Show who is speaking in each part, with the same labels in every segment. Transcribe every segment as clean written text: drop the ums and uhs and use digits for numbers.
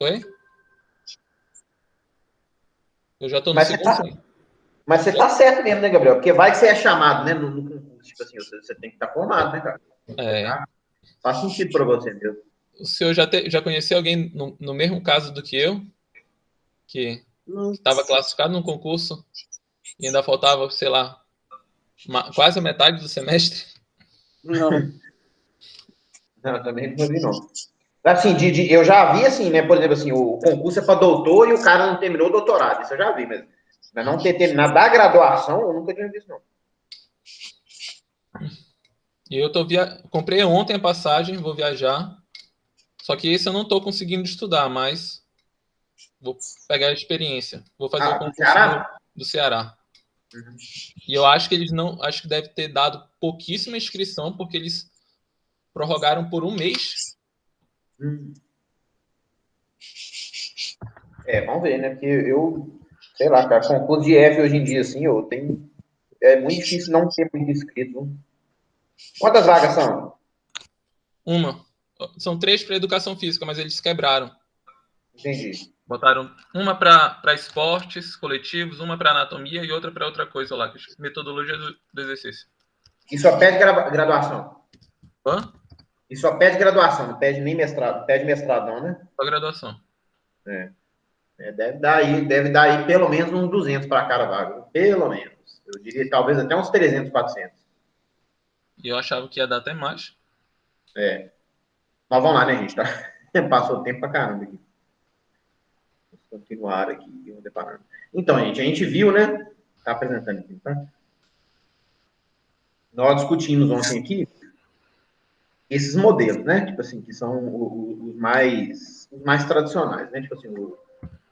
Speaker 1: Oi? Eu já tô no
Speaker 2: Mas você
Speaker 1: segundo
Speaker 2: tá,
Speaker 1: semestre.
Speaker 2: mas você tá certo mesmo, né, Gabriel? Porque vai que você é chamado, né, no concurso. Tipo assim, você tem que estar formado, né, cara?
Speaker 1: É.
Speaker 2: Faz sentido para você, entendeu?
Speaker 1: O senhor já conheceu alguém no mesmo caso do que eu, que
Speaker 2: Não,
Speaker 1: estava classificado num concurso e ainda faltava, sei lá, quase a metade do semestre?
Speaker 2: não, não, também não vi, não. Assim, eu já vi, assim, né, por exemplo, assim, o concurso é para doutor e o cara não terminou o doutorado. Isso eu já vi, mas não ter terminado a graduação, eu nunca tinha visto, não.
Speaker 1: E eu comprei ontem a passagem, vou viajar. Só que esse eu não estou conseguindo estudar, mas vou pegar a experiência. Vou fazer o
Speaker 2: Ah, do
Speaker 1: concurso
Speaker 2: Ceará?
Speaker 1: do Ceará.
Speaker 2: Uhum.
Speaker 1: E eu acho que eles não, acho que deve ter dado pouquíssima inscrição, porque eles prorrogaram por um mês.
Speaker 2: Hum. Vamos ver, né? Porque sei lá, cara, concurso de F hoje em dia, assim, eu tenho. É muito difícil não ter muito inscrito. Quantas vagas são?
Speaker 1: Uma. São três para educação física, mas eles quebraram.
Speaker 2: Entendi.
Speaker 1: Botaram uma para esportes coletivos, uma para anatomia e outra para outra coisa lá, metodologia do exercício.
Speaker 2: E só pede graduação.
Speaker 1: Hã?
Speaker 2: E só pede graduação, não pede nem mestrado. Não pede mestrado, não, né?
Speaker 1: Só graduação.
Speaker 2: É. Deve dar aí pelo menos uns 200 para cada vaga. Pelo menos. Eu diria talvez até uns 300, 400.
Speaker 1: E eu achava que ia dar até mais.
Speaker 2: É. Mas vamos lá, né, gente? Tá? Passou tempo pra caramba aqui. Vamos continuar aqui. Então, gente, a gente viu, né? Tá apresentando aqui, tá? Nós discutimos ontem aqui esses modelos, né? Tipo assim, que são os mais tradicionais, né? Tipo assim,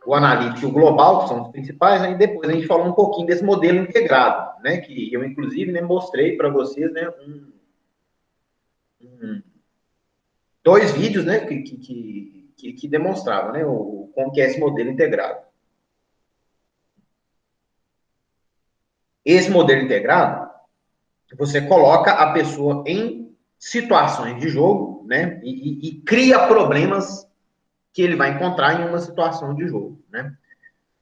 Speaker 2: o analítico e o global, que são os principais, aí depois a gente falou um pouquinho desse modelo integrado, né? Que eu, inclusive, né, mostrei para vocês, né, dois vídeos, né, que demonstravam, né, como que é esse modelo integrado. Esse modelo integrado, você coloca a pessoa em situações de jogo, né, e cria problemas que ele vai encontrar em uma situação de jogo, né?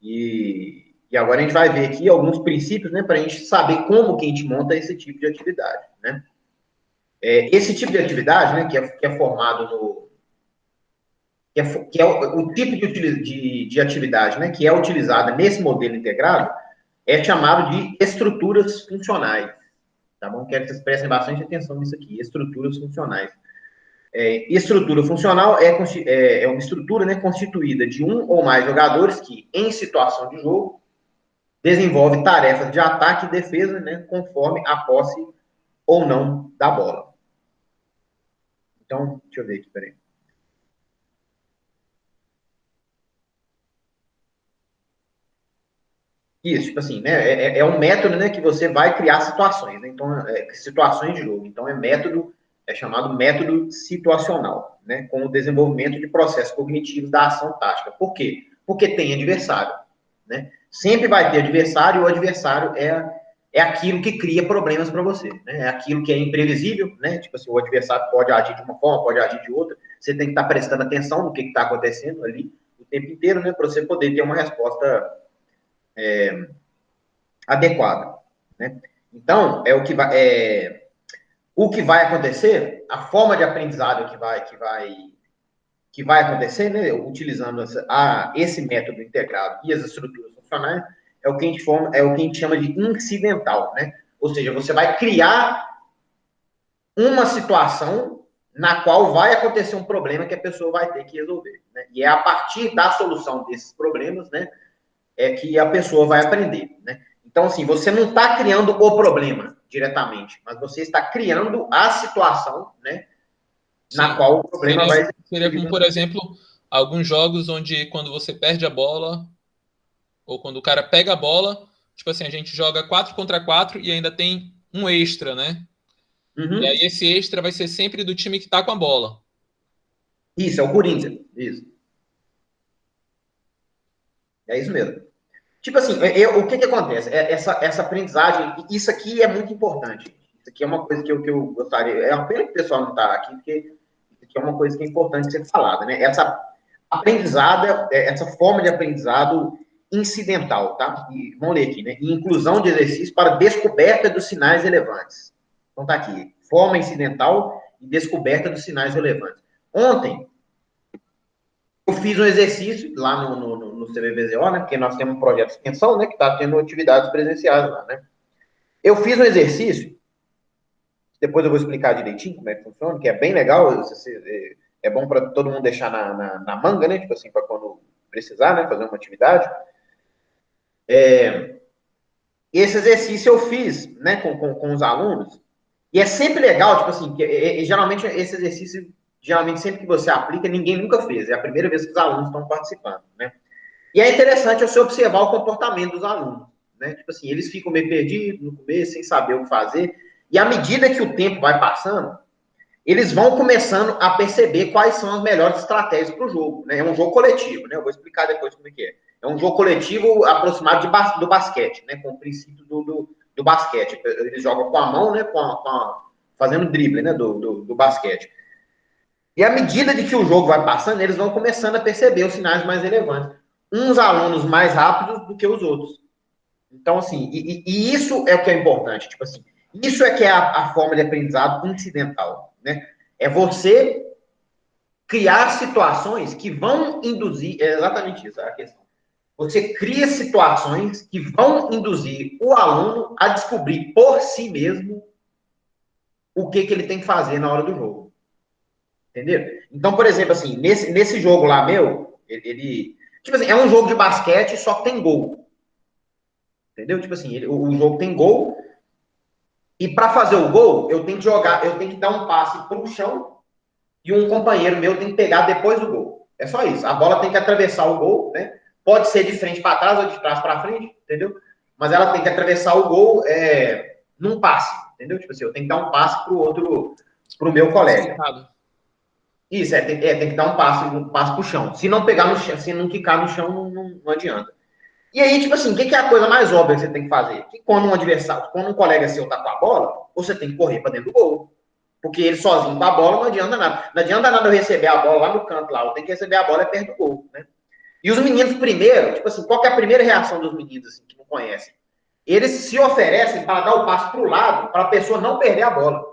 Speaker 2: E agora a gente vai ver aqui alguns princípios, né, para a gente saber como que a gente monta esse tipo de atividade, né? Esse tipo de atividade, né, que é formado no que é o tipo de atividade, né, que é utilizada nesse modelo integrado, é chamado de estruturas funcionais, tá bom? Quero que vocês prestem bastante atenção nisso aqui, estruturas funcionais. Estrutura funcional é uma estrutura, né, constituída de um ou mais jogadores que, em situação de jogo, desenvolve tarefas de ataque e defesa, né, conforme a posse ou não da bola. Então, deixa eu ver aqui, peraí. Isso, tipo assim, né? É um método, né, que você vai criar situações, né? Então, situações de jogo. Então, é chamado método situacional, né? Com o desenvolvimento de processos cognitivos da ação tática. Por quê? Porque tem adversário, né? Sempre vai ter adversário, e o adversário é aquilo que cria problemas para você, né? É aquilo que é imprevisível, né? Tipo assim, o adversário pode agir de uma forma, pode agir de outra. Você tem que estar prestando atenção no que está acontecendo ali o tempo inteiro, né? Para você poder ter uma resposta adequada, né? Então, o que vai acontecer, a forma de aprendizado que vai acontecer, né, utilizando esse método integrado e as estruturas funcionais, é o que a gente chama de incidental, né? Ou seja, você vai criar uma situação na qual vai acontecer um problema que a pessoa vai ter que resolver, né? E é a partir da solução desses problemas, né, que a pessoa vai aprender, né? Então, assim, você não está criando o problema diretamente, mas você está criando a situação, né, na
Speaker 1: Sim.
Speaker 2: qual o problema vai ser
Speaker 1: Seria como,
Speaker 2: resolvido.
Speaker 1: por exemplo, alguns jogos onde quando você perde a bola, ou quando o cara pega a bola, tipo assim, a gente joga 4 contra 4 e ainda tem um extra, né? E aí
Speaker 2: Uhum.
Speaker 1: esse extra vai ser sempre do time que tá com a bola.
Speaker 2: Isso, é o Corinthians. Isso. É isso mesmo. Tipo assim, o que acontece? Essa aprendizagem, isso aqui é muito importante. Isso aqui é uma coisa que eu gostaria. É uma pena que o pessoal não está aqui, porque isso aqui é uma coisa que é importante ser falada, né? aprendizado, essa forma de aprendizado incidental, tá? E, vamos ler aqui, né? Inclusão de exercícios para descoberta dos sinais relevantes. Então tá aqui, forma incidental e descoberta dos sinais relevantes. Ontem, eu fiz um exercício lá no CBVZO, né? Porque nós temos um projeto de extensão, né? Que está tendo atividades presenciais lá, né? Eu fiz um exercício, depois eu vou explicar direitinho como é que funciona, que é bem legal, é bom para todo mundo deixar na manga, né? Tipo assim, para quando precisar, né? Fazer uma atividade. Esse exercício eu fiz, né? Com os alunos, e é sempre legal, tipo assim, geralmente esse exercício, geralmente sempre que você aplica, ninguém nunca fez, é a primeira vez que os alunos estão participando, né? E é interessante você observar o comportamento dos alunos, né? Tipo assim, eles ficam meio perdidos no começo, sem saber o que fazer, e à medida que o tempo vai passando, eles vão começando a perceber quais são as melhores estratégias para o jogo, né? É um jogo coletivo, né? Eu vou explicar depois como é que é. É um jogo coletivo aproximado do basquete, né? Com o princípio do basquete. Eles jogam com a mão, né? Fazendo drible, né? Do basquete. E à medida de que o jogo vai passando, eles vão começando a perceber os sinais mais relevantes. Uns alunos mais rápidos do que os outros. Então, assim, e isso é o que é importante. Tipo assim, isso é que é a forma de aprendizado incidental, né? É você criar situações que vão induzir, é exatamente isso a questão. Você cria situações que vão induzir o aluno a descobrir por si mesmo o que ele tem que fazer na hora do jogo. Entendeu? Então, por exemplo, assim, nesse jogo lá meu, ele tipo assim, é um jogo de basquete, só que tem gol. Entendeu? Tipo assim, o jogo tem gol, e para fazer o gol, eu tenho que jogar, eu tenho que dar um passe para o chão e um companheiro meu tem que pegar depois do gol. É só isso. A bola tem que atravessar o gol, né? Pode ser de frente para trás ou de trás para frente, entendeu? Mas ela tem que atravessar o gol num passe, entendeu? Tipo assim, eu tenho que dar um passe para o meu colega. Isso, tem que dar um passe pro chão. Se não pegar no chão, se não quicar no chão, não adianta. E aí, tipo assim, o que é a coisa mais óbvia que você tem que fazer? Que quando um adversário, quando um colega seu tá com a bola, você tem que correr para dentro do gol. Porque ele sozinho com a bola não adianta nada. Não adianta nada eu receber a bola lá no canto, lá. Eu tenho que receber a bola perto do gol, né? E os meninos primeiro, tipo assim, qual que é a primeira reação dos meninos, assim, que não conhecem? Eles se oferecem para dar o passo pro lado, para a pessoa não perder a bola.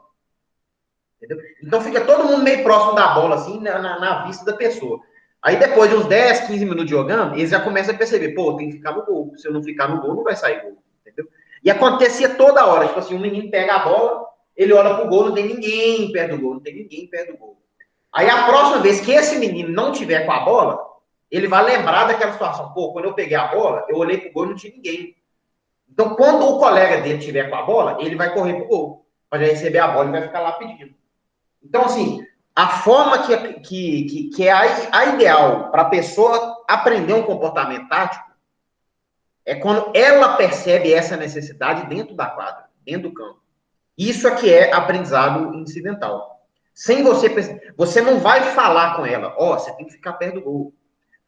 Speaker 2: Entendeu? Então fica todo mundo meio próximo da bola, assim, na vista da pessoa. Aí depois de uns 10, 15 minutos jogando, eles já começam a perceber, pô, tem que ficar no gol. Se eu não ficar no gol, não vai sair gol. Entendeu? E acontecia toda hora, tipo assim, o menino pega a bola, ele olha pro gol, não tem ninguém perto do gol, não tem ninguém perto do gol. Aí a próxima vez que esse menino não tiver com a bola, ele vai lembrar daquela situação. Pô, quando eu peguei a bola, eu olhei pro gol e não tinha ninguém. Então, quando o colega dele tiver com a bola, ele vai correr pro gol, para receber a bola e vai ficar lá pedindo. Então, assim, a forma que é a ideal para a pessoa aprender um comportamento tático é quando ela percebe essa necessidade dentro da quadra, dentro do campo. Isso é que é aprendizado incidental. Sem você perceber, você não vai falar com ela, ó, você tem que ficar perto do gol.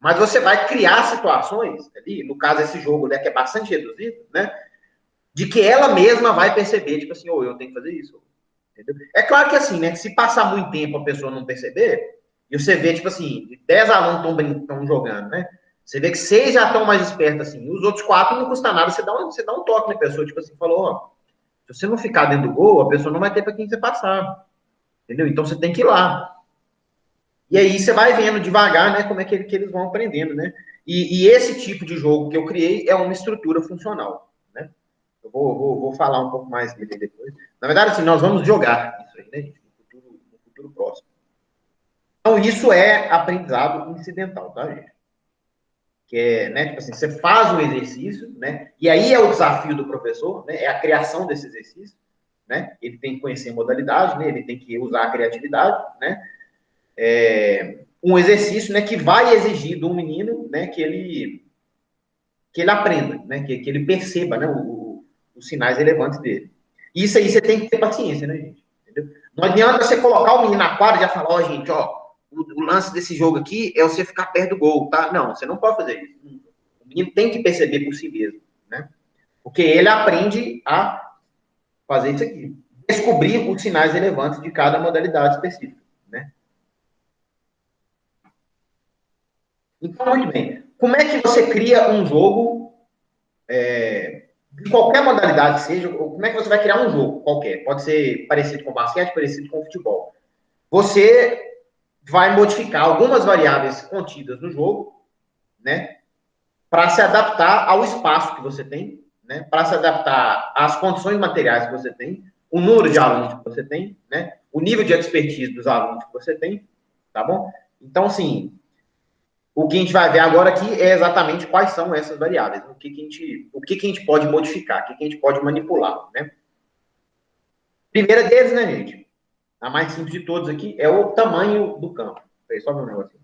Speaker 2: Mas você vai criar situações ali, no caso esse jogo, né, que é bastante reduzido, né, de que ela mesma vai perceber, tipo assim, eu tenho que fazer isso. Entendeu? É claro que assim, né? Que se passar muito tempo a pessoa não perceber, e você vê, tipo assim, 10 alunos estão jogando, né? Você vê que 6 já estão mais espertos, assim. E os outros 4 não custa nada, você dá um toque na pessoa, tipo assim, falou, ó, se você não ficar dentro do gol, a pessoa não vai ter para quem você passar. Entendeu? Então você tem que ir lá. E aí você vai vendo devagar, né, como é que eles vão aprendendo, né? E esse tipo de jogo que eu criei é uma estrutura funcional, né? Eu vou falar um pouco mais dele depois. Na verdade, assim, nós vamos jogar isso aí, né, gente? No futuro próximo. Então, isso é aprendizado incidental, tá, gente? Que é, né, tipo assim, você faz um exercício, né? E aí é o desafio do professor, né? É a criação desse exercício, né? Ele tem que conhecer a modalidade, né? Ele tem que usar a criatividade, né? Um exercício, né, que vai exigir do menino, né, que ele aprenda, né, que ele perceba, né, os sinais relevantes dele. Isso aí você tem que ter paciência, né, gente? Entendeu? Não adianta você colocar o menino na quadra e já falar, ó, gente, ó, o lance desse jogo aqui é você ficar perto do gol, tá? Não, você não pode fazer isso. O menino tem que perceber por si mesmo, né? Porque ele aprende a fazer isso aqui. Descobrir os sinais relevantes de cada modalidade específica, né? Então, muito bem. Como é que você cria um jogo, de qualquer modalidade que seja, como é que você vai criar um jogo qualquer? Pode ser parecido com basquete, parecido com futebol. Você vai modificar algumas variáveis contidas no jogo, né, para se adaptar ao espaço que você tem, né, para se adaptar às condições materiais que você tem, o número de alunos que você tem, né, o nível de expertise dos alunos que você tem, tá bom? Então, assim, o que a gente vai ver agora aqui é exatamente quais são essas variáveis, o que a gente pode modificar, o que a gente pode manipular, né? Primeira deles, né, gente? A mais simples de todos aqui é o tamanho do campo. Peraí, só ver um negocinho.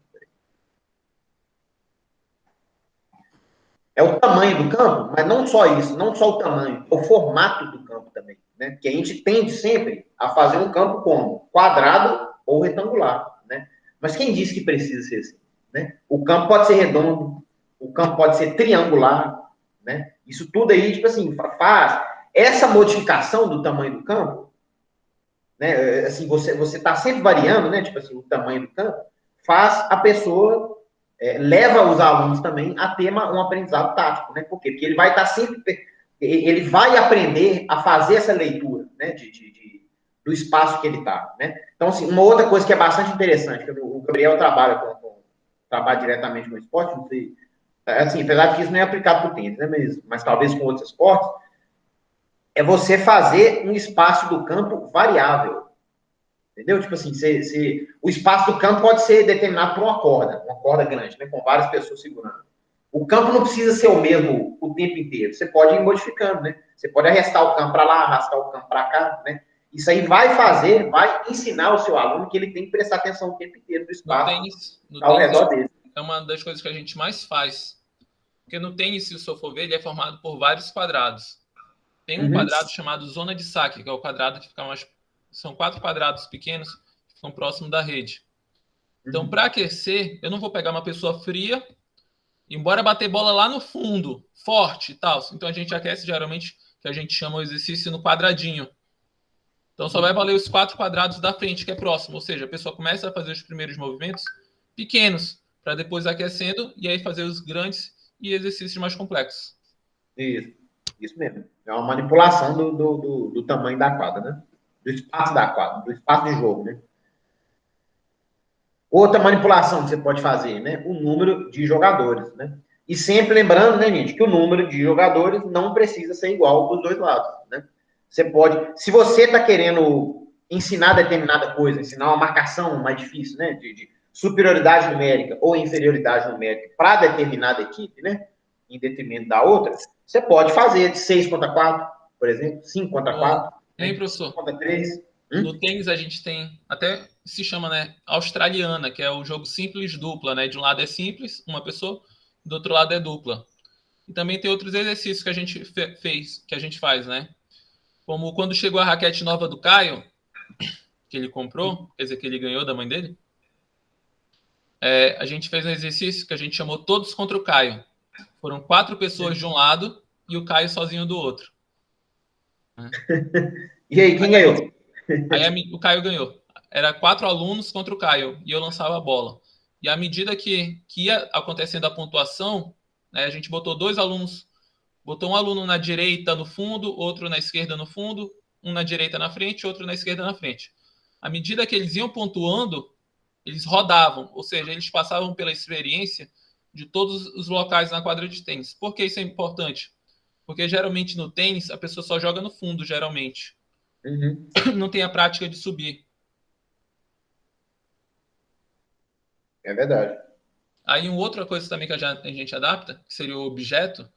Speaker 2: É o tamanho do campo, mas não só isso, não só o tamanho, o formato do campo também, né? Porque a gente tende sempre a fazer um campo como quadrado ou retangular, né? Mas quem disse que precisa ser assim, né? O campo pode ser redondo, o campo pode ser triangular, né? Isso tudo aí, tipo assim, faz essa modificação do tamanho do campo, né? Assim, você está sempre variando, né? Tipo assim, o tamanho do campo, faz a pessoa leva os alunos também a ter um aprendizado tático, né? Por quê? Porque ele vai estar sempre, ele vai aprender a fazer essa leitura, né? Do espaço que ele está, né? Então, assim, uma outra coisa que é bastante interessante, que o Gabriel trabalha diretamente com o esporte, não sei, assim, apesar de que isso não é aplicado para o tênis, né? Mas talvez com outros esportes, é você fazer um espaço do campo variável. Entendeu? Tipo assim, o espaço do campo pode ser determinado por uma corda grande, né? Com várias pessoas segurando. O campo não precisa ser o mesmo o tempo inteiro. Você pode ir modificando, né? Você pode arrastar o campo para lá, arrastar o campo para cá, né? Isso aí vai ensinar o seu aluno que ele tem que prestar atenção o tempo inteiro do espaço
Speaker 1: No
Speaker 2: ao
Speaker 1: tênis
Speaker 2: redor dele.
Speaker 1: é uma das coisas que a gente mais faz. Porque no tênis, se o senhor for ver, ele é formado por vários quadrados. Tem um quadrado chamado zona de saque, que é o quadrado que fica mais. São 4 quadrados pequenos que ficam próximo da rede. Então, para aquecer, eu não vou pegar uma pessoa fria, embora bater bola lá no fundo, forte e tal. Então, a gente aquece geralmente, que a gente chama o exercício no quadradinho. Então, só vai valer os 4 quadrados da frente, que é próximo. Ou seja, a pessoa começa a fazer os primeiros movimentos pequenos, para depois aquecendo e aí fazer os grandes e exercícios mais complexos.
Speaker 2: Isso mesmo. É uma manipulação do tamanho da quadra, né? Do espaço da quadra, do espaço de jogo, né? Outra manipulação que você pode fazer, né? O número de jogadores, né? E sempre lembrando, né, gente, que o número de jogadores não precisa ser igual para os dois lados, né? Você pode, se você está querendo ensinar determinada coisa, ensinar uma marcação mais difícil, né, de superioridade numérica ou inferioridade numérica para determinada equipe, né, em detrimento da outra, você pode fazer de 6 contra 4, por exemplo, 5 contra 4,
Speaker 1: Hein,
Speaker 2: né, 5
Speaker 1: professor?
Speaker 2: contra 3.
Speaker 1: No tênis a gente tem até se chama, né, australiana, que é o jogo simples dupla, né? De um lado é simples, uma pessoa, do outro lado é dupla. E também tem outros exercícios que a gente fez, que a gente faz, né? Como quando chegou a raquete nova do Caio, que ele comprou, quer dizer, que ele ganhou da mãe dele, a gente fez um exercício que a gente chamou Todos contra o Caio. Foram 4 pessoas de um lado e o Caio sozinho do outro.
Speaker 2: E aí, quem ganhou?
Speaker 1: Aí o Caio ganhou. Era 4 alunos contra o Caio e eu lançava a bola. E à medida que ia acontecendo a pontuação, né, a gente botou 2 alunos, botou um aluno na direita no fundo, outro na esquerda no fundo, um na direita na frente, outro na esquerda na frente. À medida que eles iam pontuando, eles rodavam, ou seja, eles passavam pela experiência de todos os locais na quadra de tênis. Por que isso é importante? Porque geralmente no tênis a pessoa só joga no fundo, geralmente.
Speaker 2: Uhum.
Speaker 1: Não tem a prática de subir.
Speaker 2: É verdade.
Speaker 1: Aí uma outra coisa também que a gente adapta, que seria o objeto,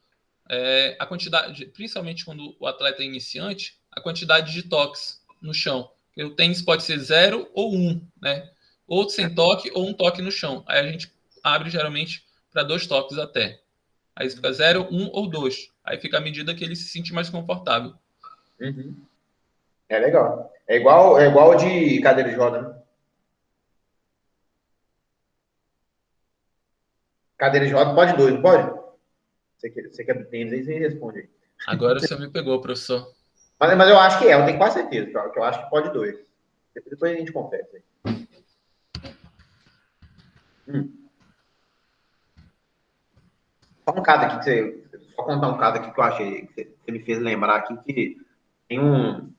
Speaker 1: a quantidade, principalmente quando o atleta é iniciante, a quantidade de toques no chão. O tênis pode ser 0 ou 1, né? Ou sem toque ou um toque no chão. Aí a gente abre geralmente para 2 toques até. Aí fica 0, 1 ou 2. Aí fica à medida que ele se sente mais confortável.
Speaker 2: Uhum. É legal. É igual de cadeira de roda, né? Cadeira de roda pode dois, não pode? Você quer do tênis aí, você responde aí.
Speaker 1: Agora você me pegou, professor.
Speaker 2: Mas eu acho que eu tenho quase certeza, que eu acho que pode dois. Depois a gente confessa aí. Só um caso aqui que você. Só contar um caso aqui que eu achei que você me fez lembrar aqui que tem um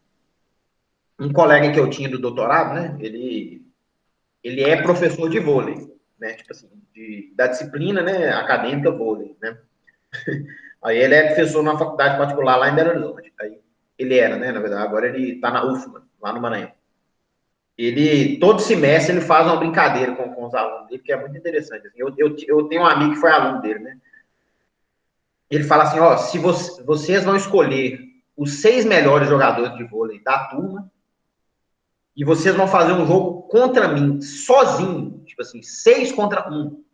Speaker 2: colega que eu tinha do doutorado, né? Ele é professor de vôlei, né? Tipo assim, da disciplina, né? Acadêmica vôlei, né? Aí ele é professor numa faculdade particular lá em Belo Horizonte. Aí ele era, né? Na verdade, agora ele está na UFMA, lá no Maranhão. Ele, todo semestre, ele faz uma brincadeira com os alunos dele, que é muito interessante. Assim. Eu tenho um amigo que foi aluno dele, né? Ele fala assim, ó, se vocês vão escolher os 6 melhores jogadores de vôlei da turma e vocês vão fazer um jogo contra mim, sozinho, tipo assim, 6 contra 1.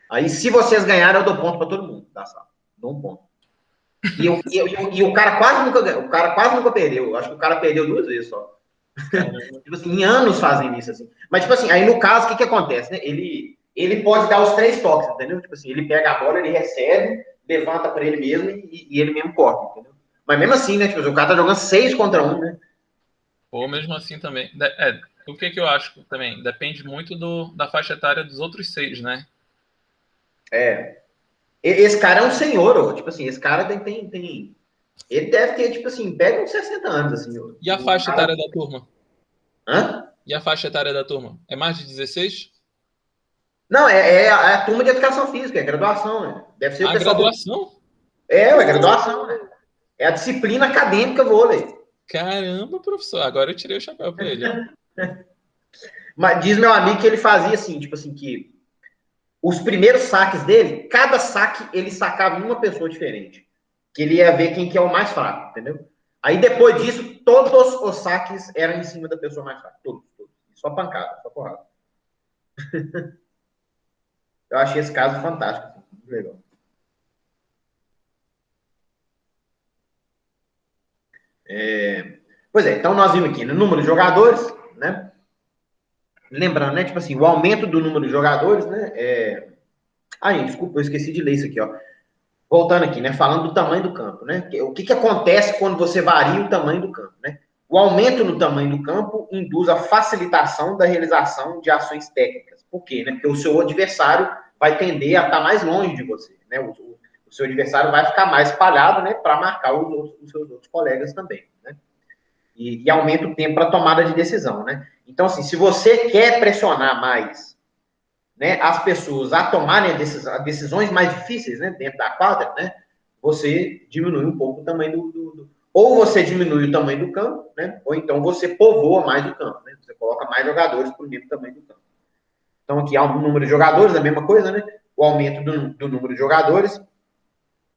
Speaker 2: Aí, se vocês ganharem, eu dou ponto para todo mundo da sala. Dou um ponto. E o cara quase nunca ganhou, o cara quase nunca perdeu. Acho que o cara perdeu 2 vezes só. Tipo assim, em anos fazem isso, assim. Mas, tipo assim, aí no caso, o que acontece, né? Ele pode dar os 3 toques, entendeu? Tipo assim, ele pega a bola, ele recebe, levanta para ele mesmo e ele mesmo corta, entendeu? Mas mesmo assim, né? Tipo assim, o cara tá jogando 6 contra 1, né?
Speaker 1: Ou mesmo assim também. O que eu acho também? Depende muito da faixa etária dos outros 6, né?
Speaker 2: É. Esse cara é um senhor, ó. Tipo assim, esse cara tem. Ele deve ter, tipo assim, pega uns 60 anos, assim. Ó.
Speaker 1: E a
Speaker 2: O
Speaker 1: faixa
Speaker 2: cara...
Speaker 1: etária da turma?
Speaker 2: Hã?
Speaker 1: E a faixa etária da turma? É mais de 16?
Speaker 2: Não, é a turma de educação física, é graduação, né? Deve ser o
Speaker 1: A
Speaker 2: pessoal do.
Speaker 1: graduação?
Speaker 2: É graduação, né? É a disciplina acadêmica vôlei.
Speaker 1: Caramba, professor. Agora eu tirei o chapéu para ele.
Speaker 2: Mas diz meu amigo que ele fazia assim, tipo assim, que os primeiros saques dele, cada saque ele sacava em uma pessoa diferente. Que ele ia ver quem que é o mais fraco, entendeu? Aí depois disso, todos os saques eram em cima da pessoa mais fraca. Todos, todos. Só pancada, só porrada. Eu achei esse caso fantástico. Assim, muito legal. Pois é, então nós vimos aqui no número de jogadores, né? Lembrando, né? Tipo assim, o aumento do número de jogadores, né? Gente, desculpa, eu esqueci de ler isso aqui, ó. Voltando aqui, né? Falando do tamanho do campo, né? O que acontece quando você varia o tamanho do campo, né? O aumento no tamanho do campo induz a facilitação da realização de ações técnicas. Por quê? Né? Porque o seu adversário vai tender a estar mais longe de você, né? O seu adversário vai ficar mais espalhado, né? Para marcar os seus outros colegas também, né? E aumenta o tempo para tomada de decisão, né? Então, assim, se você quer pressionar mais, né, as pessoas a tomarem decisões mais difíceis, né, dentro da quadra, né, você diminui um pouco o tamanho ou você diminui o tamanho do campo, né, ou então você povoa mais o campo, né, você coloca mais jogadores para o mesmo tamanho do campo. Então aqui há um número de jogadores, a mesma coisa, né, o aumento do número de jogadores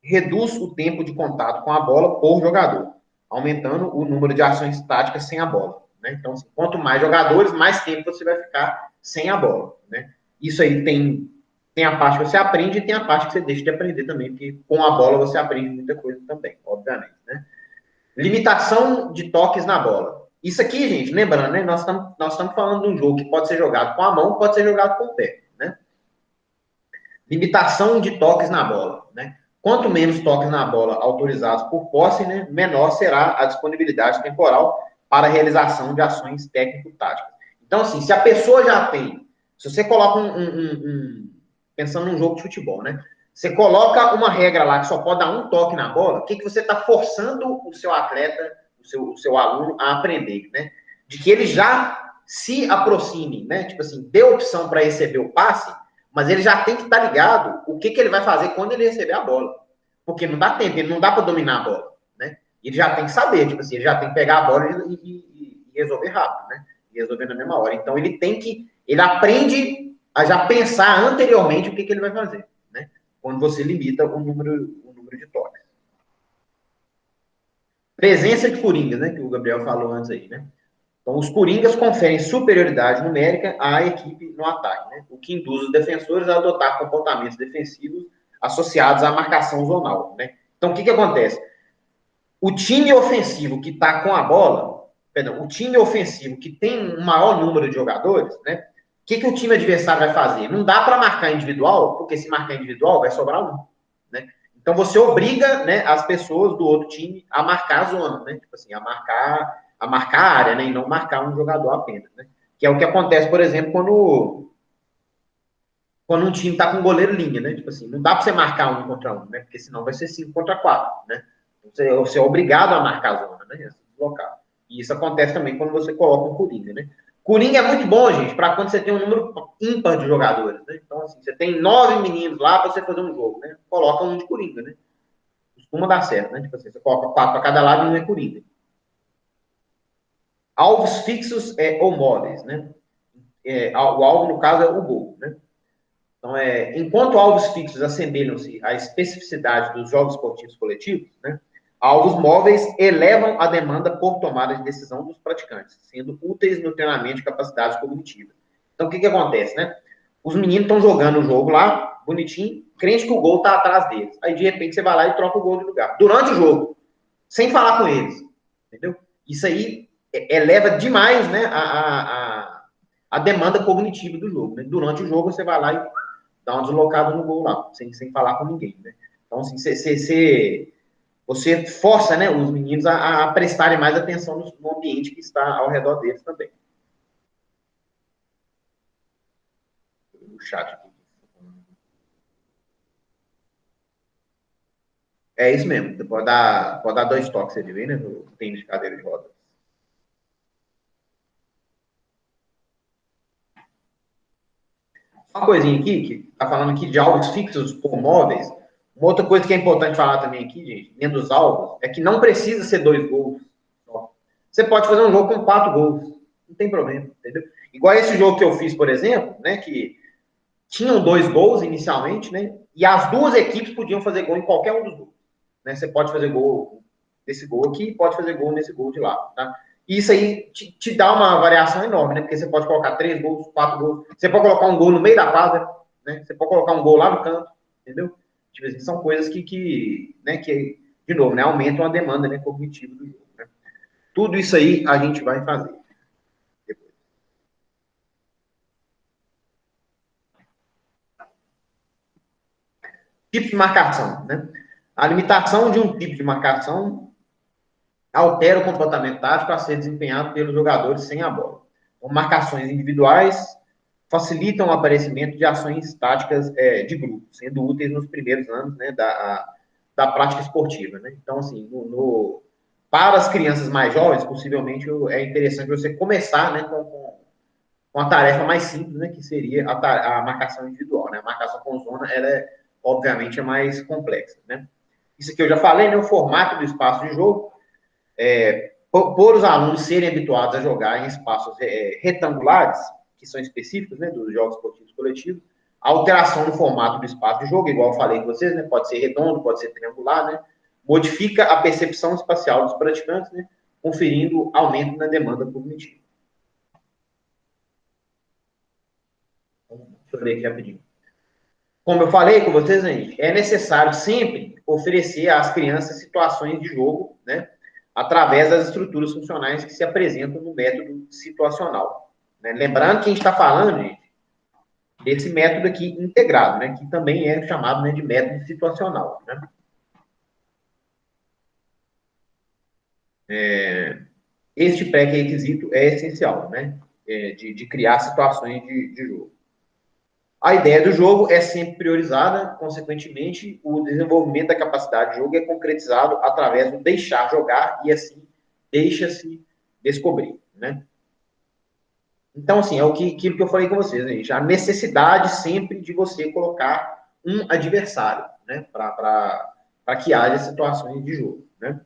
Speaker 2: reduz o tempo de contato com a bola por jogador, aumentando o número de ações táticas sem a bola. Né? Então, assim, quanto mais jogadores, mais tempo você vai ficar sem a bola. Né? Isso aí tem a parte que você aprende e tem a parte que você deixa de aprender também, porque com a bola você aprende muita coisa também, obviamente. Né? Limitação de toques na bola. Isso aqui, gente, lembrando, né? Nós estamos falando de um jogo que pode ser jogado com a mão, pode ser jogado com o pé. Né? Limitação de toques na bola. Né? Quanto menos toques na bola autorizados por posse, né, menor será a disponibilidade temporal para a realização de ações técnico-táticas. Então, assim, se a pessoa já tem, se você coloca pensando num jogo de futebol, né? Você coloca uma regra lá que só pode dar um toque na bola, o que você está forçando o seu atleta, o seu aluno a aprender, né? De que ele já se aproxime, né? Tipo assim, dê opção para receber o passe, mas ele já tem que estar ligado o que ele vai fazer quando ele receber a bola. Porque não dá tempo, ele não dá para dominar a bola, né? Ele já tem que saber, tipo assim, ele já tem que pegar a bola e resolver rápido, né? E resolver na mesma hora. Então ele aprende a já pensar anteriormente o que ele vai fazer, né? Quando você limita o número de toques. Presença de coringas, né? Que o Gabriel falou antes aí, né? Então, os coringas conferem superioridade numérica à equipe no ataque, né? O que induz os defensores a adotar comportamentos defensivos associados à marcação zonal, né? Então, o que acontece? O time ofensivo que está com a bola, o time ofensivo que tem um maior número de jogadores, né? O que o time adversário vai fazer? Não dá para marcar individual, porque se marcar individual vai sobrar um, né? Então você obriga, né, as pessoas do outro time a marcar a zona, né? Tipo assim, a marcar a área, né? E não marcar um jogador apenas, né? Que é o que acontece, por exemplo, quando um time tá com goleiro linha, né? Tipo assim, não dá para você marcar 1 contra 1, né? Porque senão vai ser 5 contra 4, né? Você é obrigado a marcar a zona, né? Deslocar. E isso acontece também quando você coloca um Coringa, né? Coringa é muito bom, gente, para quando você tem um número ímpar de jogadores, né? Então, assim, você tem 9 meninos lá para você fazer um jogo, né? Coloca um de Coringa, né? Costuma dar certo, né? Tipo assim, você coloca 4 para cada lado e um é Coringa. Alvos fixos ou móveis, né? O alvo, no caso, é o gol, né? Então, enquanto alvos fixos assemelham-se à especificidade dos jogos esportivos coletivos, né? Alvos móveis elevam a demanda por tomada de decisão dos praticantes, sendo úteis no treinamento de capacidades cognitivas. Então, o que acontece, né? Os meninos estão jogando o jogo lá, bonitinho, crente que o gol está atrás deles. Aí, de repente, você vai lá e troca o gol de lugar. Durante o jogo, sem falar com eles. Entendeu? Isso aí eleva demais, né, a demanda cognitiva do jogo. Né? Durante o jogo, você vai lá e dá uma deslocada no gol lá, sem falar com ninguém. Né? Então, assim, você força, né, os meninos a prestarem mais atenção no ambiente que está ao redor deles também. O chat aqui. É isso mesmo. Você pode dar 2 toques ali, né? No tênis de cadeira de rodas. Uma coisinha aqui, que tá falando aqui de alvos fixos por móveis. Uma outra coisa que é importante falar também aqui, gente, dentro dos alvos, é que não precisa ser 2 gols. Você pode fazer um jogo com 4 gols. Não tem problema, entendeu? Igual esse jogo que eu fiz, por exemplo, né? Que tinham 2 gols inicialmente, né? E as duas equipes podiam fazer gol em qualquer um dos gols. Né? Você pode fazer gol nesse gol aqui, pode fazer gol nesse gol de lá, tá? E isso aí te dá uma variação enorme, né? Porque você pode colocar 3 gols, 4 gols. Você pode colocar um gol no meio da quadra, né? Você pode colocar um gol lá no canto, entendeu? Tipo assim, são coisas né, que, de novo, né, aumentam a demanda, né, cognitiva do jogo. Né? Tudo isso aí a gente vai fazer. Tipo de marcação, né? A limitação de um tipo de marcação altera o comportamento tático a ser desempenhado pelos jogadores sem a bola. Então, marcações individuais facilitam o aparecimento de ações táticas de grupo, sendo úteis nos primeiros anos, né, da prática esportiva. Né? Então, assim, para as crianças mais jovens, possivelmente é interessante você começar, né, com a tarefa mais simples, né, que seria a marcação individual. Né? A marcação com zona, ela obviamente, é mais complexa. Né? Isso aqui eu já falei, né, o formato do espaço de jogo, por os alunos serem habituados a jogar em espaços retangulares, que são específicos, né, dos jogos esportivos coletivos, a alteração no formato do espaço de jogo, igual eu falei com vocês, né, pode ser redondo, pode ser triangular, né, modifica a percepção espacial dos praticantes, né, conferindo aumento na demanda cognitiva. Deixa eu ler aqui rapidinho. Como eu falei com vocês, gente, é necessário sempre oferecer às crianças situações de jogo, né, através das estruturas funcionais que se apresentam no método situacional. Né? Lembrando que a gente está falando, gente, desse método aqui integrado, né, que também é chamado, né, de método situacional. Né? Este pré-requisito é essencial, né, de criar situações de jogo. A ideia do jogo é sempre priorizada, consequentemente, o desenvolvimento da capacidade de jogo é concretizado através do deixar jogar e, assim, deixa-se descobrir, né? Então, assim, aquilo que eu falei com vocês, gente, a necessidade sempre de você colocar um adversário, né, para que haja situações de jogo, né?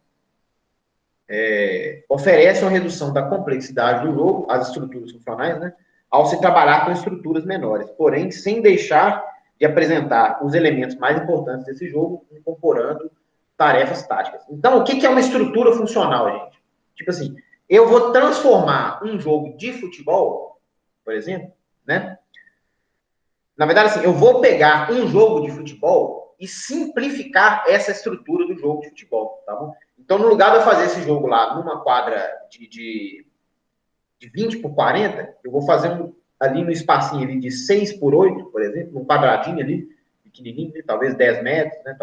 Speaker 2: Oferece uma redução da complexidade do jogo, as estruturas funcionais, né, ao se trabalhar com estruturas menores, porém, sem deixar de apresentar os elementos mais importantes desse jogo, incorporando tarefas táticas. Então, o que é uma estrutura funcional, gente? Tipo assim, eu vou transformar um jogo de futebol, por exemplo, né? Na verdade, assim, eu vou pegar um jogo de futebol e simplificar essa estrutura do jogo de futebol, tá bom? Então, no lugar de eu fazer esse jogo lá numa quadra de 20 por 40, eu vou fazer ali no espacinho ali de 6 por 8, por exemplo, num quadradinho ali, pequenininho, né? Talvez 10 metros, né?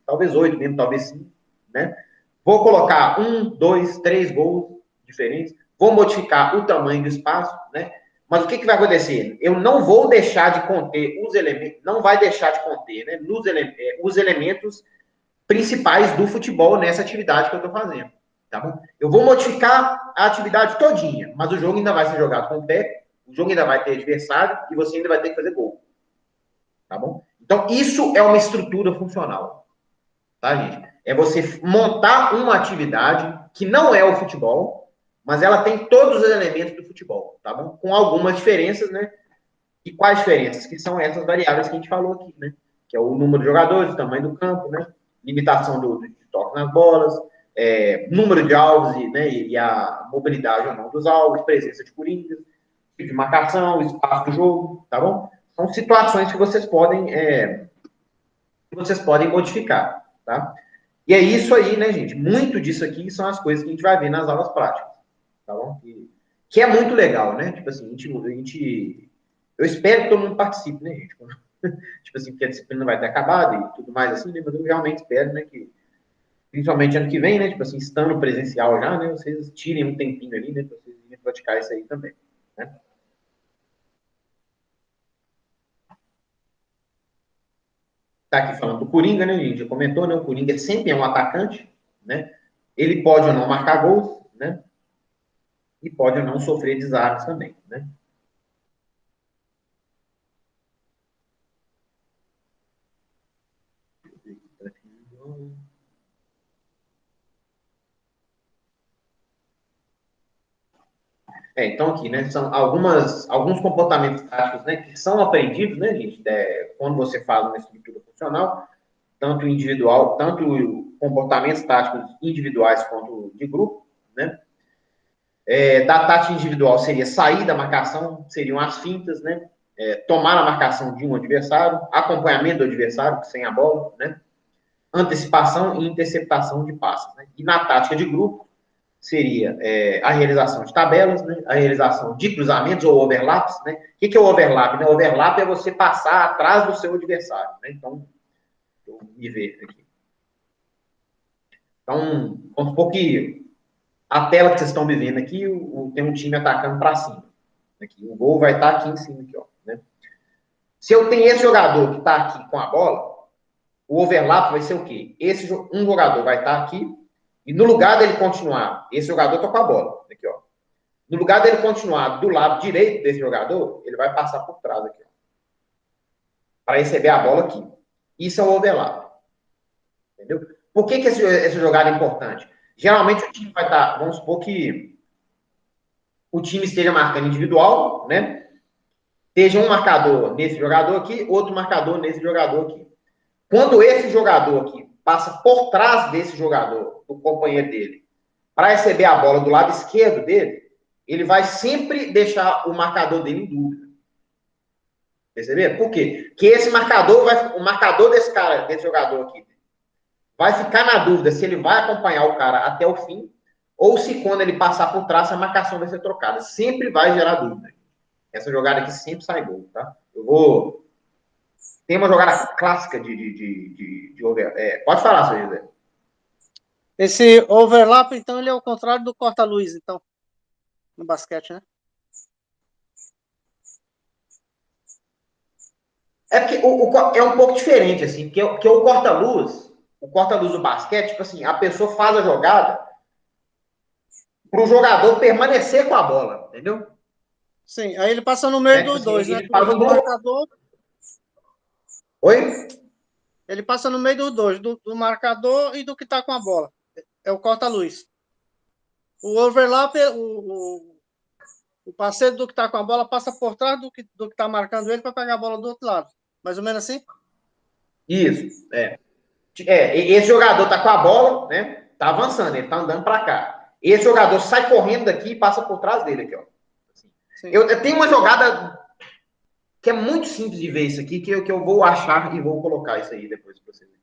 Speaker 2: Talvez 8 mesmo, talvez 5, né? Vou colocar 1, 2, 3 gols diferentes, vou modificar o tamanho do espaço, né? Mas o que vai acontecer? Eu não vou deixar de conter os elementos, não vai deixar de conter, né, os elementos principais do futebol nessa atividade que eu estou fazendo, tá bom? Eu vou modificar a atividade todinha, mas o jogo ainda vai ser jogado com o pé, o jogo ainda vai ter adversário e você ainda vai ter que fazer gol, tá bom? Então, isso é uma estrutura funcional, tá, gente? É você montar uma atividade que não é o futebol, mas ela tem todos os elementos do futebol, tá bom? Com algumas diferenças, né? E quais diferenças? Que são essas variáveis que a gente falou aqui, né? Que é o número de jogadores, o tamanho do campo, né? Limitação de toque nas bolas, número de alvos e a mobilidade ou não dos alvos, presença de coringas, tipo de marcação, espaço do jogo, tá bom? São situações que vocês podem modificar, tá? E é isso aí, né, gente? Muito disso aqui são as coisas que a gente vai ver nas aulas práticas, tá bom? Que é muito legal, né? Tipo assim, eu espero que todo mundo participe, né, gente? Tipo assim, porque a disciplina vai ter acabado e tudo mais assim, né? Mas eu realmente espero, né, que principalmente ano que vem, né? Tipo assim, estando presencial já, né? Vocês tirem um tempinho ali, né? Pra vocês irem praticar isso aí também, né? Tá aqui falando do Coringa, né? A gente já comentou, né? O Coringa sempre é um atacante, né? Ele pode ou não marcar gols, né? E pode ou não sofrer desarmes também, né? Então aqui, né, são alguns comportamentos táticos, né, que são aprendidos, né, gente, quando você faz uma estrutura funcional, tanto individual, tanto comportamentos táticos individuais quanto de grupo, né. Da tática individual seria sair da marcação, seriam as fintas, né, tomar a marcação de um adversário, acompanhamento do adversário sem a bola, né, antecipação e interceptação de passes, né. E na tática de grupo seria a realização de tabelas, né? A realização de cruzamentos ou overlaps. Né? O que é o overlap? Né? O overlap é você passar atrás do seu adversário. Né? Então, eu me ver aqui. Então, vamos supor que a tela que vocês estão vivendo aqui, tem um time atacando para cima. Aqui, o gol vai estar aqui em cima. Aqui, ó, né? Se eu tenho esse jogador que está aqui com a bola, o overlap vai ser o quê? Um jogador vai estar aqui e no lugar dele continuar, esse jogador está com a bola. Aqui, ó. No lugar dele continuar do lado direito desse jogador, ele vai passar por trás aqui, para receber a bola aqui. Isso é o overlap. Entendeu? Por que essa jogada é importante? Geralmente o time vai estar, vamos supor que o time esteja marcando individual, né? Esteja um marcador nesse jogador aqui, outro marcador nesse jogador aqui. Quando esse jogador aqui passa por trás desse jogador, do companheiro dele, para receber a bola do lado esquerdo dele, ele vai sempre deixar o marcador dele em dúvida. Perceberam? Por quê? Porque o marcador desse cara, desse jogador aqui, vai ficar na dúvida se ele vai acompanhar o cara até o fim, ou se quando ele passar por trás, a marcação vai ser trocada. Sempre vai gerar dúvida. Essa jogada aqui sempre sai gol, tá? Tem uma jogada clássica de over. Pode falar, seu José.
Speaker 3: Esse overlap, então, ele é o contrário do corta-luz, então, no basquete, né?
Speaker 2: É porque é um pouco diferente, assim, porque o corta-luz do basquete, tipo assim, a pessoa faz a jogada para o jogador permanecer com a bola, entendeu?
Speaker 3: Sim, aí ele passa no meio
Speaker 2: Tipo
Speaker 3: dos
Speaker 2: assim,
Speaker 3: dois, né?
Speaker 2: ele faz um
Speaker 3: Do marcador.
Speaker 2: Oi?
Speaker 3: Ele passa no meio dos dois, do marcador e do que tá com a bola. É o corta-luz. O overlap, o parceiro do que tá com a bola passa por trás do que tá marcando ele para pegar a bola do outro lado. Mais ou menos assim?
Speaker 2: Isso, esse jogador tá com a bola, né? Tá avançando, ele tá andando para cá. Esse jogador sai correndo daqui e passa por trás dele aqui, ó. Assim. Eu tenho uma jogada que é muito simples de ver isso aqui, que eu vou achar e vou colocar isso aí depois para vocês aqui.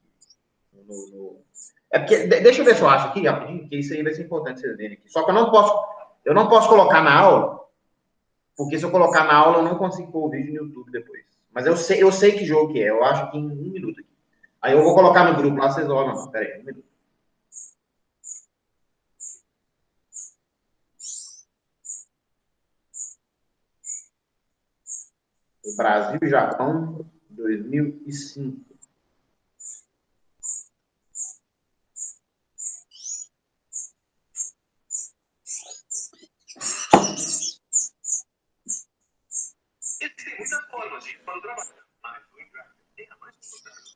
Speaker 2: É porque, deixa eu ver se eu acho aqui rapidinho, que isso aí vai ser importante vocês verem aqui. Só que eu não posso colocar na aula, porque se eu colocar na aula eu não consigo pôr o vídeo no YouTube depois. Mas eu sei que jogo que é, eu acho que em 1 minuto aqui. Aí eu vou colocar no grupo lá, vocês olham. Não, peraí, 1 minuto. Brasil e Japão, 2005.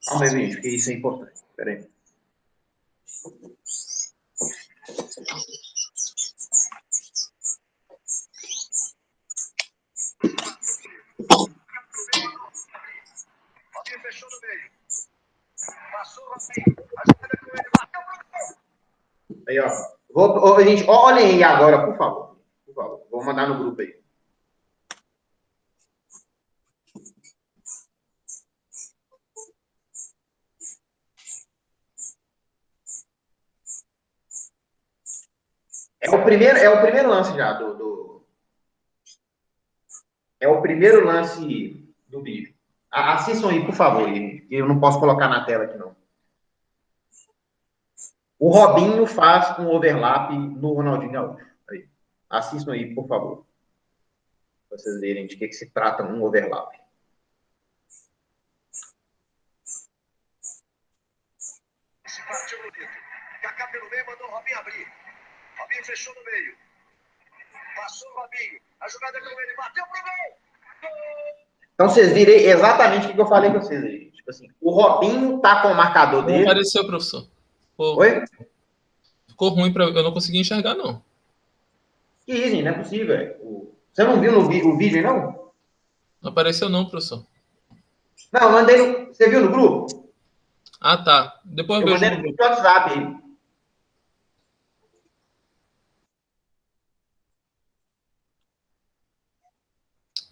Speaker 2: Calma aí, gente, porque isso é importante. Espera aí. Fechou no meio. Passou o Rafinha. A jogada com ele. Bateu. Aí, ó. Gente, olhem aí agora, por favor. Por favor. Vou mandar no grupo aí. É o primeiro lance já É o primeiro lance do vídeo. Assistam aí, por favor. Eu não posso colocar na tela aqui, não. O Robinho faz um overlap no Ronaldinho Gaúcho. Aí. Assistam aí, por favor. Para vocês verem de que se trata um overlap. Partiu bonito. Kaká pelo meio, mandou o Robinho abrir. Robinho fechou no meio. Passou o Robinho. A jogada com ele. Bateu pro gol. Então, vocês viram exatamente o que eu falei com vocês aí. Tipo assim, o Robinho tá com o marcador dele.
Speaker 1: Não apareceu, professor. Pô,
Speaker 2: oi?
Speaker 1: Ficou ruim para eu não consegui enxergar, não.
Speaker 2: Que isso, gente? Não é possível. Você não viu o vídeo aí, não?
Speaker 1: Não apareceu, não, professor.
Speaker 2: Não, eu mandei no... Você viu no grupo?
Speaker 1: Ah, tá. Depois eu
Speaker 2: Eu
Speaker 1: vejo
Speaker 2: mandei no grupo do WhatsApp aí.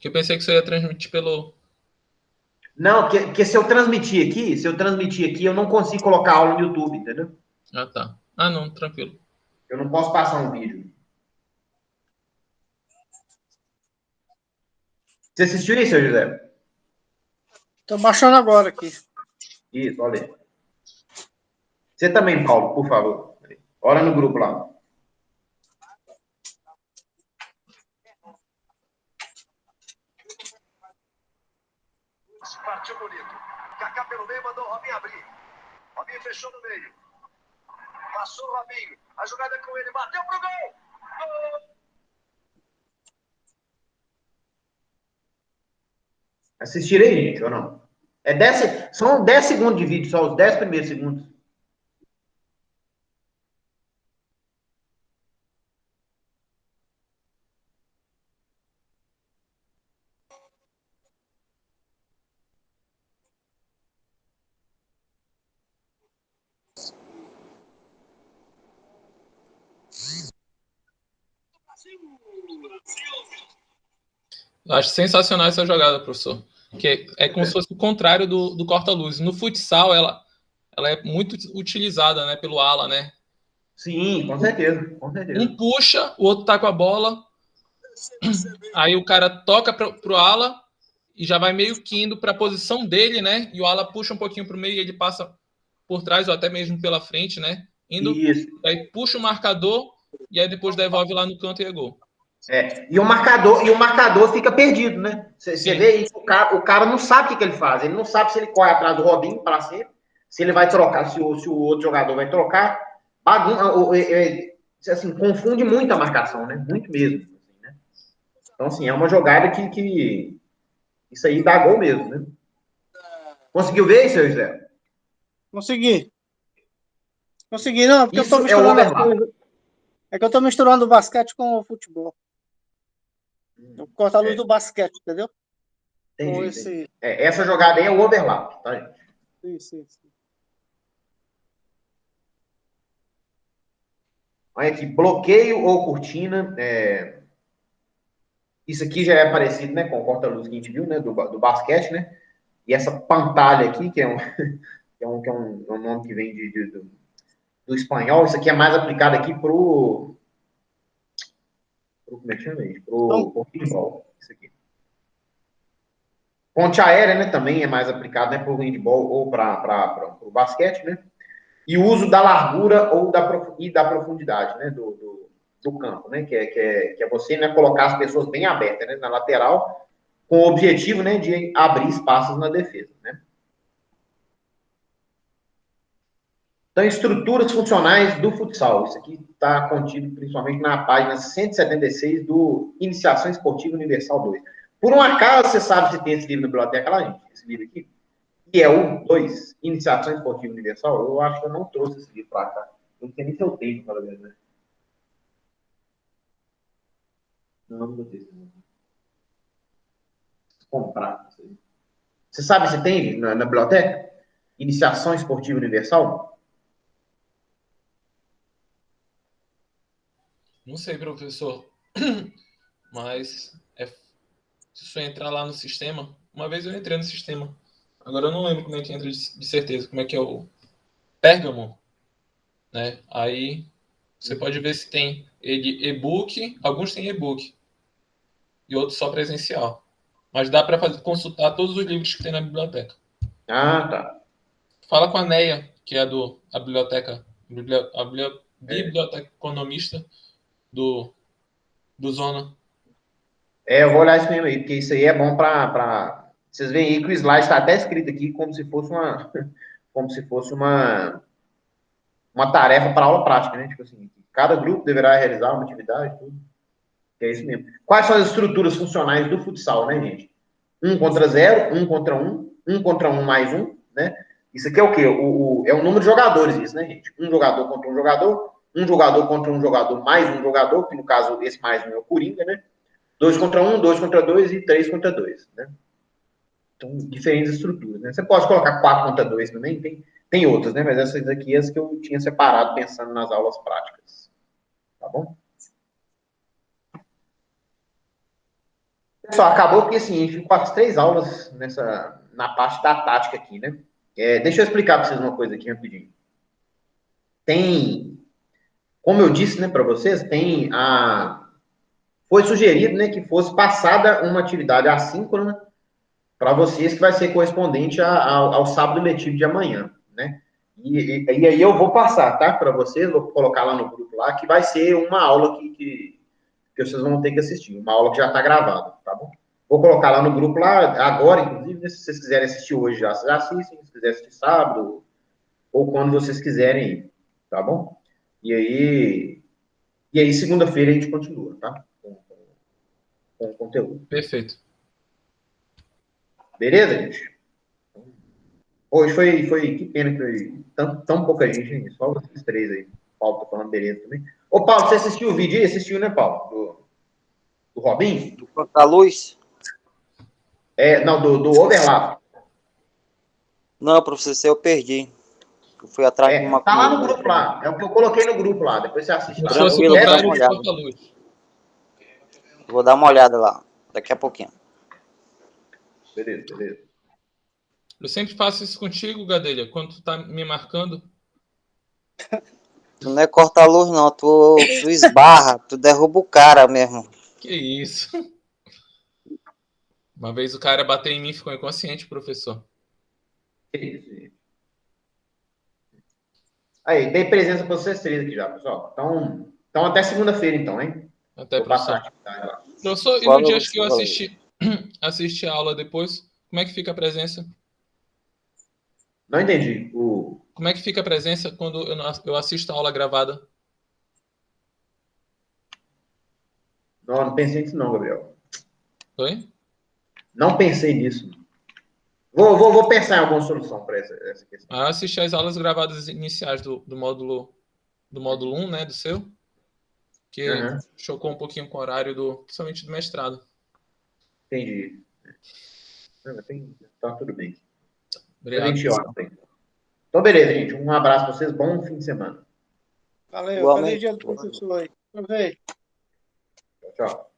Speaker 1: Que eu pensei que você ia transmitir pelo...
Speaker 2: Não, porque se eu transmitir aqui, eu não consigo colocar aula no YouTube, entendeu?
Speaker 1: Ah, tá. Ah, não, tranquilo.
Speaker 2: Eu não posso passar um vídeo. Você assistiu isso, José?
Speaker 3: Tô baixando agora aqui.
Speaker 2: Isso, olha aí. Você também, Paulo, por favor. Olha no grupo lá. Partiu bonito. Kaká pelo meio, mandou o Robinho abrir. Robinho fechou no meio. Passou o Robinho. A jogada com ele. Bateu pro gol. Gol! Assistirei, gente, ou não? São 10 segundos de vídeo, só os 10 primeiros segundos.
Speaker 1: Eu acho sensacional essa jogada, professor. Que é como se fosse o contrário do corta-luz. No futsal, ela é muito utilizada, né, pelo ala, né?
Speaker 2: Sim, com certeza, com certeza.
Speaker 1: Um puxa, o outro tá com a bola. Aí o cara toca pro ala e já vai meio que indo para a posição dele, né? E o ala puxa um pouquinho pro meio e ele passa por trás ou até mesmo pela frente, né? Indo,
Speaker 2: isso.
Speaker 1: aí puxa o marcador e aí depois devolve lá no canto e é gol.
Speaker 2: E o marcador fica perdido, né? Você vê isso, o cara não sabe o que ele faz. Ele não sabe se ele corre atrás do Robinho para sempre, se ele vai trocar, se o outro jogador vai trocar. Assim, confunde muito a marcação, né? Muito mesmo. Assim, né? Então, assim, é uma jogada que isso aí dá gol mesmo, né? Conseguiu ver isso, José?
Speaker 3: Consegui, não, porque
Speaker 2: isso
Speaker 3: eu tô misturando as coisas. É que eu tô misturando o basquete com o futebol. Eu corto a luz do basquete, entendeu?
Speaker 2: Entendi. Essa jogada aí é o overlap, tá, gente?
Speaker 3: Isso.
Speaker 2: Olha aqui, bloqueio ou cortina. Isso aqui já é parecido, né, com o corta-luz que a gente viu, né, do basquete, né? E essa pantalha aqui, que é um nome que vem do espanhol, isso aqui é mais aplicado aqui como é que chama isso? Pro handball, isso aqui. Ponte aérea, né, também é mais aplicado, né, pro handball ou para o basquete, né? E o uso da largura ou da profundidade, né, do campo, né, que é você, né, colocar as pessoas bem abertas, né, na lateral, com o objetivo, né, de abrir espaços na defesa, né? Então, estruturas funcionais do futsal. Isso aqui está contido principalmente na página 176 do Iniciação Esportiva Universal 2. Por um acaso, você sabe se tem esse livro na biblioteca lá, gente? Esse livro aqui? Que é o 2, Iniciação Esportiva Universal. Eu acho que eu não trouxe esse livro para cá. Eu não sei nem se eu tenho, pelo menos, né? Não botei. Comprar. Você sabe se tem na biblioteca? Iniciação Esportiva Universal?
Speaker 1: Não sei, professor. Mas se você entrar lá no sistema, uma vez eu entrei no sistema. Agora eu não lembro como é que entra de certeza, como é que é o Pérgamo, né? Aí você pode ver se tem ele e-book, alguns têm e-book e outros só presencial. Mas dá para consultar todos os livros que tem na biblioteca.
Speaker 2: Ah, tá.
Speaker 1: Fala com a Neia, que é a biblioteca, biblioteca economista do Zona.
Speaker 2: Eu vou olhar isso mesmo aí, porque isso aí é bom para... Vocês veem aí que o slide está até escrito aqui como se fosse uma... como se fosse uma tarefa para aula prática, né? Tipo assim, cada grupo deverá realizar uma atividade, tudo. É isso mesmo. Quais são as estruturas funcionais do futsal, né, gente? 1 contra 0, 1 contra 1, 1 contra 1 mais 1, né? Isso aqui é o quê? É o número de jogadores, isso, né, gente? Um jogador contra um jogador contra um jogador mais um jogador, que no caso esse mais um é o Coringa, né? 2 contra 1, 2 contra 2 e 3 contra 2, né? Então, diferentes estruturas, né? Você pode colocar 4 contra 2 também, tem outras, né? Mas essas aqui, as que eu tinha separado pensando nas aulas práticas. Tá bom? Pessoal, acabou porque assim, a gente ficou as 3 aulas na parte da tática aqui, né? Deixa eu explicar para vocês uma coisa aqui rapidinho. Como eu disse, né, para vocês, foi sugerido, né, que fosse passada uma atividade assíncrona para vocês que vai ser correspondente ao sábado letivo de amanhã, né? E aí eu vou passar, tá? Para vocês, vou colocar lá no grupo lá, que vai ser uma aula que vocês vão ter que assistir, uma aula que já está gravada, tá bom? Vou colocar lá no grupo lá, agora, inclusive, né, se vocês quiserem assistir hoje já, vocês assistem, se quiserem assistir sábado, ou quando vocês quiserem ir, tá bom? E aí segunda-feira a gente continua, tá? Com o conteúdo.
Speaker 1: Perfeito.
Speaker 2: Beleza, gente? Hoje foi que pena que foi tão pouca gente, hein? Só vocês 3 aí. O Paulo tá falando beleza também. Ô, Paulo, você assistiu o vídeo aí? Assistiu, né, Paulo? Do Robinho?
Speaker 4: Do Contra Luz?
Speaker 2: Não, do Overlap.
Speaker 4: Não, professor, eu perdi. Eu fui atrás de uma
Speaker 2: tá lá
Speaker 4: coisa.
Speaker 2: no grupo lá. É o que eu coloquei no grupo lá. Depois você assiste.
Speaker 1: Como
Speaker 2: Tá?
Speaker 1: se fosse o
Speaker 4: Tranquilo,
Speaker 1: contrário
Speaker 4: dá uma
Speaker 1: de
Speaker 4: olhada.
Speaker 1: Porta-Luz.
Speaker 4: Vou dar uma olhada lá, daqui a pouquinho.
Speaker 2: Beleza.
Speaker 1: Eu sempre faço isso contigo, Gadelha, quando tu tá me marcando.
Speaker 4: Tu não é corta-luz, não. Tu esbarra, tu derruba o cara mesmo.
Speaker 1: Que isso? Uma vez o cara bateu em mim e ficou inconsciente, professor.
Speaker 2: Que isso. Aí, dei presença para vocês 3 aqui já, pessoal. Então até segunda-feira, então, hein?
Speaker 1: Até,
Speaker 2: Vou passar
Speaker 1: professor.
Speaker 2: aqui, tá?
Speaker 1: Professor, e no dia que eu assisti a aula depois, como é que fica a presença?
Speaker 2: Não entendi.
Speaker 1: Como é que fica a presença quando eu assisto a aula gravada?
Speaker 2: Não pensei nisso não, Gabriel.
Speaker 1: Oi?
Speaker 2: Não pensei nisso. Vou pensar em alguma solução para essa questão.
Speaker 1: Eu assisti as aulas gravadas iniciais do módulo 1, né, do seu, que chocou um pouquinho com o horário principalmente do mestrado.
Speaker 2: Entendi. Tá tudo bem.
Speaker 1: Obrigado.
Speaker 2: Então, beleza, gente. Um abraço para vocês. Bom fim de semana.
Speaker 3: Valeu, feliz dia do professor aí. Tchau.